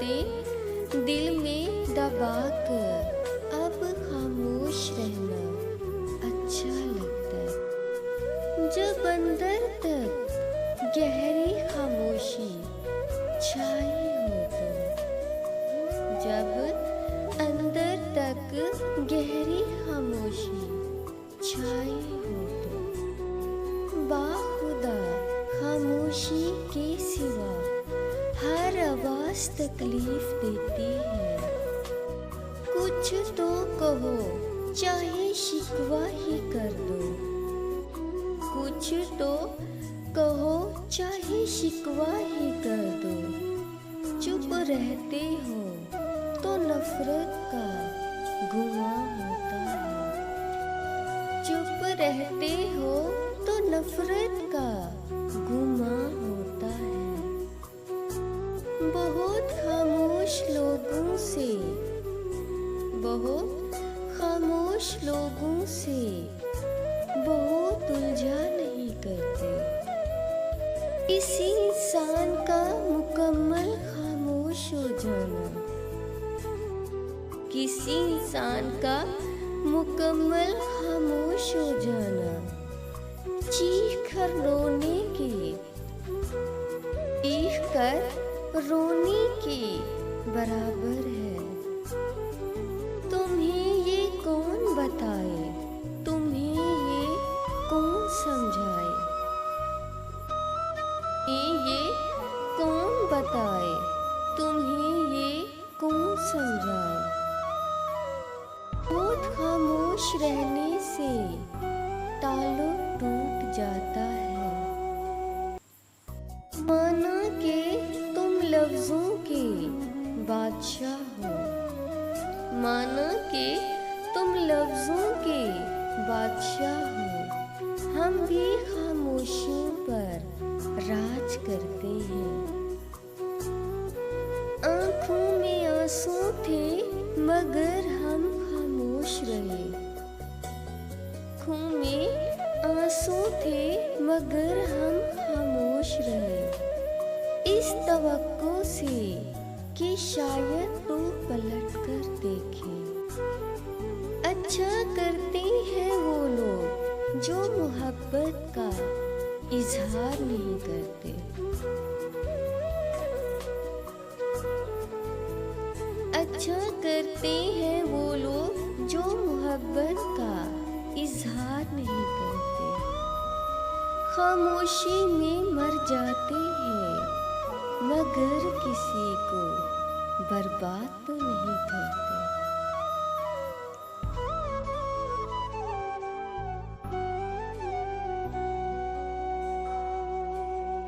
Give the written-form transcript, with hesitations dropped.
बातें दिल में दबाकर अब खामोश रहना अच्छा लगता है। जब अंदर तक गहरी खामोशी छाई हो तो, जब अंदर तक गहरी खामोशी छाई हो तो, बाखुदा खामोशी के सिवा हर आवाज तकलीफ देती है। कुछ तो कहो, चाहे शिकवा ही कर दो। कुछ तो कहो, चाहे शिकवा ही कर दो। चुप रहते हो तो नफरत का गुमां होता है। चुप रहते हो तो नफरत का गुमां होता है। बहुत खामोश लोगों से, बहुत खामोश लोगों से बहुत उलझा नहीं करते। किसी इंसान का मुकम्मल खामोश हो जाना, किसी इंसान का मुकम्मल खामोश हो जाना चीख कर रोने के, चीख कर रोने के बराबर है। तुम्हें ये कौन बताए, तुम्हें ये कौन समझाए, ये कौन बताए, तुम्हें ये कौन समझाए। बहुत खामोश रहने से ताल्लुक टूट जाता है। माना कि तुम लफ्जों के बादशाह हो, माना कि तुम लफ्जों के बादशाह हो। हम भी खामोशियों पर राज करते हैं। आंखों में आंसू थे मगर हम खामोश रहे। आंखों में आंसू थे मगर हम खामोश रहे। इस तवक्को से कि शायद तू पलट कर देखे। अच्छा करते हैं वो लोग जो मोहब्बत का इजहार नहीं करते। अच्छा करते हैं वो लोग जो मोहब्बत का इजहार नहीं करते। खामोशी में मर जाते हैं मगर किसी को बर्बाद तो नहीं करते।